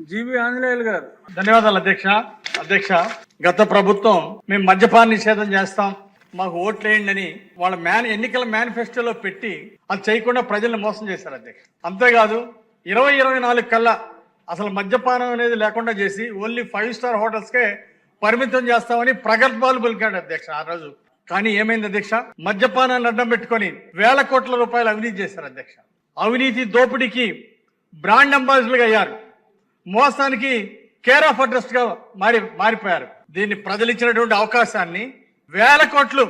జీవి ఆంజనేయులు గారు. ధన్యవాదాలు అధ్యక్ష గత ప్రభుత్వం మేము మద్యపాన నిషేధం చేస్తాం, మాకు ఓట్లేయండి అని వాళ్ళ ఎన్నికల మేనిఫెస్టోలో పెట్టి అది చేయకుండా ప్రజల్ని మోసం చేశారు అధ్యక్ష. అంతేకాదు 2024 కల్లా అసలు మద్యపానం అనేది లేకుండా చేసి ఓన్లీ 5 స్టార్ హోటల్స్కే పరిమితం చేస్తామని ప్రగల్భాలు పలికాడు అధ్యక్ష ఆ రోజు. కానీ ఏమైంది అధ్యక్ష? మద్యపానాన్ని అడ్డం పెట్టుకొని వేల కోట్ల రూపాయలు అవినీతి చేశారు అధ్యక్ష. అవినీతి దోపిడీకి బ్రాండ్ అంబాసిడర్గా అయ్యారు, మోసానికి కేర్ ఆఫ్ అడ్రస్ గా మారిపోయారు. దీన్ని ప్రజలు ఇచ్చినటువంటి అవకాశాన్ని వేల కోట్లు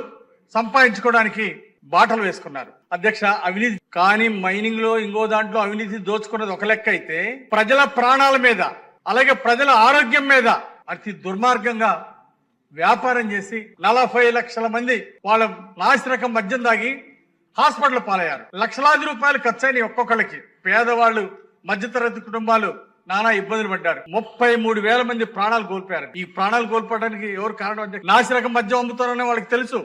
సంపాదించుకోవడానికి బాటలు వేసుకున్నారు అధ్యక్ష. అవినీతి కానీ మైనింగ్ లో ఇంకో దాంట్లో అవినీతి దోచుకున్నది ఒక లెక్క అయితే, ప్రజల ప్రాణాల మీద అలాగే ప్రజల ఆరోగ్యం మీద అతి దుర్మార్గంగా వ్యాపారం చేసి 40 లక్షల మంది వాళ్ళ నాసిరకం మద్యం దాగి హాస్పిటల్ పాలయ్యారు. లక్షలాది రూపాయలు ఖర్చయినాయి ఒక్కొక్కళ్ళకి. పేదవాళ్ళు, మధ్యతరగతి కుటుంబాలు నానా ఇబ్బందులు పడ్డారు. 33,000 మంది ప్రాణాలు కోల్పోయారు. ఈ ప్రాణాలు కోల్పోవడానికి ఎవరు కారణం అంటే, నాసిరకం మద్యం అమ్ముతారనే వాళ్ళకి తెలుసు.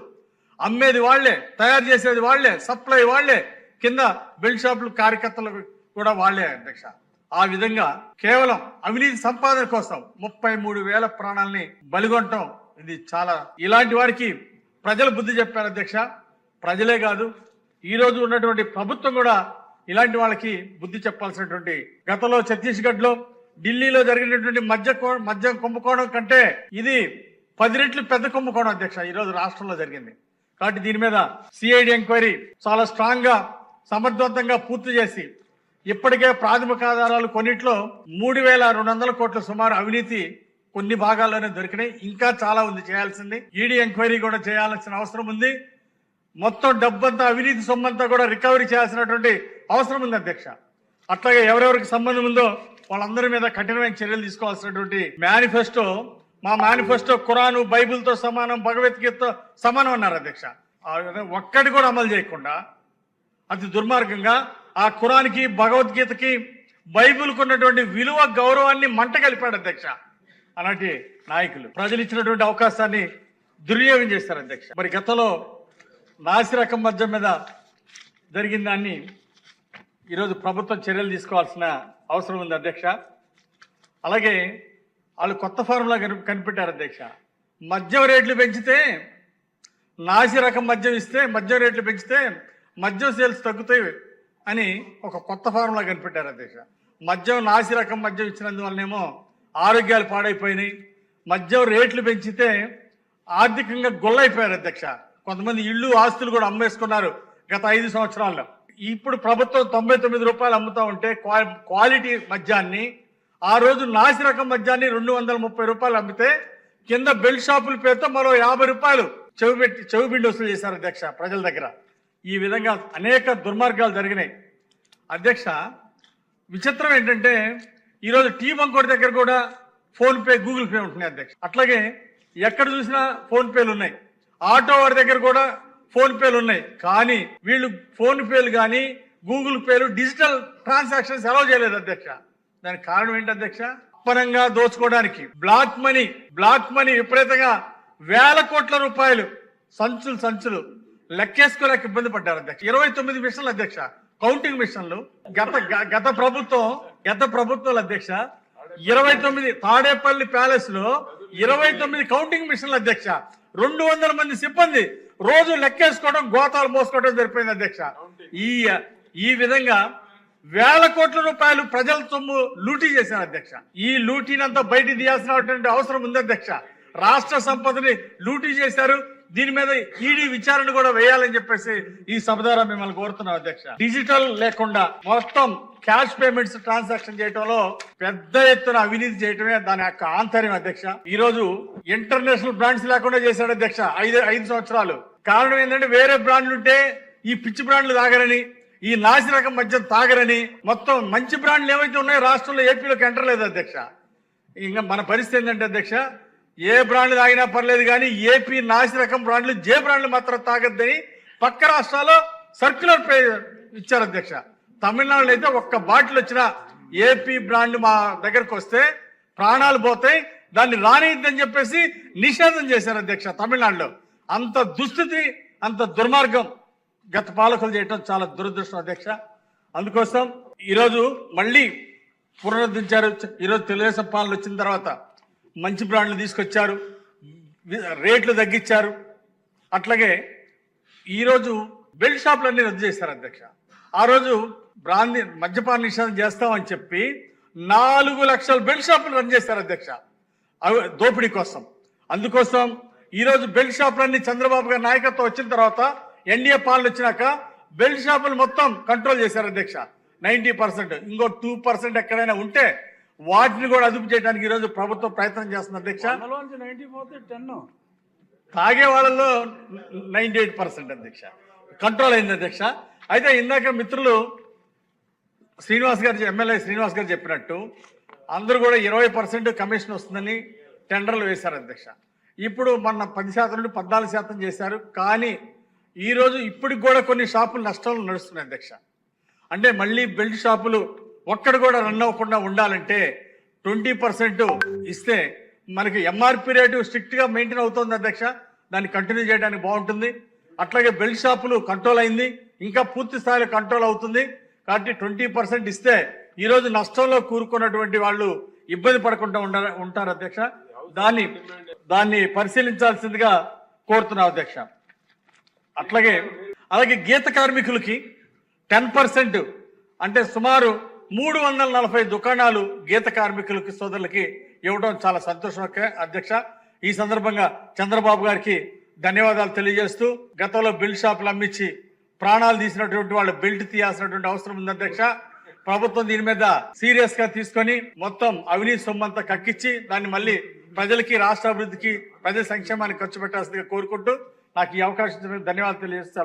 అమ్మేది వాళ్లే, తయారు చేసేది వాళ్లే, సప్లై వాళ్లే, కింద బెల్ట్ షాపులు కార్యకర్తలు కూడా వాళ్లే అధ్యక్ష. ఆ విధంగా కేవలం అవినీతి సంపాదన కోసం 33,000 ప్రాణాలని బలిగొనటం ఇది చాలా. ఇలాంటి వారికి ప్రజలు బుద్ధి చెప్పారు అధ్యక్ష. ప్రజలే కాదు, ఈ రోజు ఉన్నటువంటి ప్రభుత్వం కూడా ఇలాంటి వాళ్ళకి బుద్ధి చెప్పాల్సినటువంటి. గతంలో ఛత్తీస్గఢ్ లో, ఢిల్లీలో జరిగినటువంటి మద్యం కుంభకోణం కంటే ఇది 10 రెట్లు పెద్ద కుంభకోణం అధ్యక్ష ఈ రోజు రాష్ట్రంలో జరిగింది. కాబట్టి దీని మీద సిఐడి ఎంక్వైరీ చాలా స్ట్రాంగ్ గా సమర్థవంతంగా పూర్తి చేసి, ఇప్పటికే ప్రాథమిక ఆధారాలు కొన్నిట్లో 3,200 కోట్ల సుమారు అవినీతి కొన్ని భాగాల్లోనే దొరికినాయి. ఇంకా చాలా ఉంది చేయాల్సింది. ఈడీ ఎంక్వైరీ కూడా చేయాల్సిన అవసరం ఉంది. మొత్తం డబ్బంతా, అవినీతి సొమ్మంతా కూడా రికవరీ చేయాల్సినటువంటి అవసరం ఉంది అధ్యక్ష. అట్లాగే ఎవరెవరికి సంబంధం ఉందో వాళ్ళందరి మీద కఠినమైన చర్యలు తీసుకోవాల్సినటువంటి మేనిఫెస్టో. మా మేనిఫెస్టో ఖురాను, బైబిల్తో సమానం, భగవద్గీతతో సమానం అన్నారు అధ్యక్ష. ఒక్కటి కూడా అమలు చేయకుండా అతి దుర్మార్గంగా ఆ ఖురాన్కి, భగవద్గీతకి, బైబిల్కు ఉన్నటువంటి విలువ, గౌరవాన్ని మంట కలిపాడు అధ్యక్ష. అలాంటి నాయకులు ప్రజలు ఇచ్చినటువంటి అవకాశాన్ని దుర్వినియోగం చేస్తారు అధ్యక్ష. మరి గతంలో నాసిరకం మద్యం మీద జరిగిన దాన్ని ఈరోజు ప్రభుత్వం చర్యలు తీసుకోవాల్సిన అవసరం ఉంది అధ్యక్ష. అలాగే వాళ్ళు కొత్త ఫార్ములా కనిపెట్టారు అధ్యక్ష. మద్యం రేట్లు పెంచితే, నాసిరకం మద్యం ఇస్తే, మద్యం రేట్లు పెంచితే మద్యం సేల్స్ తగ్గుతాయి అని ఒక కొత్త ఫార్ములా కనిపెట్టారు అధ్యక్ష. మద్యం, నాసిరకం మద్యం ఇచ్చినందువల్లనేమో ఆరోగ్యాలు పాడైపోయినాయి. మద్యం రేట్లు పెంచితే ఆర్థికంగా గొల్లైపోయారు అధ్యక్ష. కొంతమంది ఇళ్ళు, ఆస్తులు కూడా అమ్మేసుకున్నారు గత 5 సంవత్సరాల్లో. ఇప్పుడు ప్రభుత్వం 99 రూపాయలు అమ్ముతా ఉంటే క్వాలిటీ మద్యాన్ని, ఆ రోజు నాసిరకం మద్యాన్ని 230 రూపాయలు అమ్మితే కింద బెల్ట్ షాపుల పేరుతో మరో 50 రూపాయలు చెవిబిండి వసూలు చేశారు అధ్యక్ష ప్రజల దగ్గర. ఈ విధంగా అనేక దుర్మార్గాలు జరిగినాయి అధ్యక్ష. విచిత్రం ఏంటంటే, ఈరోజు టీ బంకోడి దగ్గర కూడా ఫోన్పే, గూగుల్ పే ఉంటున్నాయి అధ్యక్ష. అట్లాగే ఎక్కడ చూసినా ఫోన్పేలు ఉన్నాయి. ఆటో వాడి దగ్గర కూడా ఫోన్పేలు ఉన్నాయి. కానీ వీళ్ళు ఫోన్పేలు కానీ గూగుల్ పేలు, డిజిటల్ ట్రాన్సాక్షన్స్ అలౌ చేయలేదు అధ్యక్ష. దానికి కారణం ఏంటి అధ్యక్ష? అప్పనంగా దోచుకోవడానికి బ్లాక్ మనీ విపరీతంగా వేల కోట్ల రూపాయలు సంచులు లెక్కేసుకోలేక ఇబ్బంది పడ్డారు అధ్యక్ష. 29 మిషన్లు అధ్యక్ష, కౌంటింగ్ మిషన్లు. గత ప్రభుత్వాలు అధ్యక్ష 29 తాడేపల్లి ప్యాలెస్ లో 29 కౌంటింగ్ మిషన్లు అధ్యక్ష. 200 మంది సిబ్బంది రోజు లెక్కేసుకోవడం, గోతాలు మోసుకోవడం జరిపోయింది అధ్యక్ష. ఈ విధంగా వేల కోట్ల రూపాయలు ప్రజల సొమ్ము లూటీ చేశారు అధ్యక్ష. ఈ లూటీనంతా బయట తీయాల్సినటువంటి అవసరం ఉంది అధ్యక్ష. రాష్ట్ర సంపదని లూటీ చేశారు. దీని మీద ఈడీ విచారణ కూడా వేయాలని చెప్పేసి ఈ సభ ద్వారా మిమ్మల్ని కోరుతున్నాం అధ్యక్ష. డిజిటల్ లేకుండా మొత్తం క్యాష్ పేమెంట్స్ ట్రాన్సాక్షన్ చేయడంలో పెద్ద ఎత్తున అవినీతి చేయటమే దాని యొక్క ఆంతర్యం అధ్యక్ష. ఈ రోజు ఇంటర్నేషనల్ బ్రాండ్స్ లేకుండా చేశాడు అధ్యక్ష 5 సంవత్సరాలు. కారణం ఏంటంటే, వేరే బ్రాండ్లు ఉంటే ఈ పిచ్చి బ్రాండ్లు తాగరని, ఈ నాసిరకం మద్యం తాగరని, మొత్తం మంచి బ్రాండ్లు ఏవైతే ఉన్నాయో రాష్ట్రంలో, ఏపీలోకి ఎంటర్ లేదు అధ్యక్ష. ఇంకా మన పరిస్థితి ఏంటంటే అధ్యక్ష, ఏ బ్రాండ్లు తాగినా పర్లేదు కానీ ఏపీ నాసిరకం బ్రాండ్లు, జే బ్రాండ్లు మాత్రం తాగద్దని పక్క రాష్ట్రాల్లో సర్క్యులర్ ఇచ్చారు అధ్యక్ష. తమిళనాడులో అయితే ఒక్క బాటిల్ వచ్చినా ఏపీ బ్రాండ్ మా దగ్గరకు వస్తే ప్రాణాలు పోతాయి, దాన్ని రానిద్దని చెప్పేసి నిషేధం చేశారు అధ్యక్ష తమిళనాడులో. అంత దుస్థితి, అంత దుర్మార్గం గత పాలకులు చేయటం చాలా దురదృష్టం అధ్యక్ష. అందుకోసం ఈరోజు మళ్ళీ పునరుద్ధరించారు. ఈరోజు తెలుగుదేశం పాలన వచ్చిన తర్వాత మంచి బ్రాండ్లు తీసుకొచ్చారు, రేట్లు తగ్గించారు. అట్లాగే ఈరోజు బెల్ట్ షాపులన్నీ రద్దు చేశారు అధ్యక్ష. ఆ రోజు మద్యపాన నిషేధం చేస్తామని చెప్పి 4 లక్షల బెల్ట్ షాపులు రన్ చేశారు అధ్యక్ష, దోపిడీ కోసం. అందుకోసం ఈరోజు బెల్ట్ షాపులన్నీ చంద్రబాబు గారి నాయకత్వం వచ్చిన తర్వాత, ఎన్డీఏ పాలన వచ్చినాక బెల్ట్ షాపులు మొత్తం కంట్రోల్ చేశారు అధ్యక్ష. 90%, ఇంకో 2% ఎక్కడైనా ఉంటే వాటిని కూడా అదుపు చేయడానికి ఈరోజు ప్రభుత్వం ప్రయత్నం చేస్తుంది అధ్యక్ష. తాగే వాళ్ళలో 98% అధ్యక్ష కంట్రోల్ అయింది అధ్యక్ష. అయితే ఇందాక మిత్రులు ఎమ్మెల్యే శ్రీనివాస్ గారు చెప్పినట్టు అందరూ కూడా 20% కమిషన్ వస్తుందని టెండర్లు వేశారు అధ్యక్ష. ఇప్పుడు మొన్న 10% నుండి 14% చేశారు. కానీ ఈరోజు ఇప్పటికి కూడా కొన్ని షాపులు నష్టాలు నడుస్తున్నాయి అధ్యక్ష. అంటే మళ్ళీ బెల్ట్ షాపులు ఒక్కడు కూడా రన్ అవ్వకుండా ఉండాలంటే 20% ఇస్తే మనకి ఎంఆర్పి రేటు స్ట్రిక్ట్గా మెయింటైన్ అవుతుంది అధ్యక్ష. దాన్ని కంటిన్యూ చేయడానికి బాగుంటుంది. అట్లాగే బెల్ట్ షాపులు కంట్రోల్ అయింది, ఇంకా పూర్తి స్థాయిలో కంట్రోల్ అవుతుంది. కాబట్టి 20% ఇస్తే ఈరోజు నష్టంలో కూరుకున్నటువంటి వాళ్ళు ఇబ్బంది పడకుండా ఉంటారు అధ్యక్ష. దాన్ని పరిశీలించాల్సిందిగా కోరుతున్నాం అధ్యక్ష. అలాగే గీత కార్మికులకి 10%, అంటే సుమారు 340 దుకాణాలు గీత కార్మికులకి సోదరులకి ఇవ్వడం చాలా సంతోషం అధ్యక్ష. ఈ సందర్భంగా చంద్రబాబు గారికి ధన్యవాదాలు తెలియజేస్తూ, గతంలో బెల్ట్ షాపులు అమ్మించి ప్రాణాలు తీసినటువంటి వాళ్ళు బెల్ట్ తీయాల్సినటువంటి అవసరం ఉంది అధ్యక్ష. ప్రభుత్వం దీని మీద సీరియస్ గా తీసుకొని మొత్తం అవినీతి సొమ్మంతా కక్కించి దాన్ని మళ్ళీ ప్రజలకి, రాష్ట్ర అభివృద్ధికి, ప్రజల సంక్షేమానికి ఖర్చు పెట్టాల్సిందిగా కోరుకుంటూ నాకు ఈ అవకాశం ధన్యవాదాలు తెలియజేస్తాను.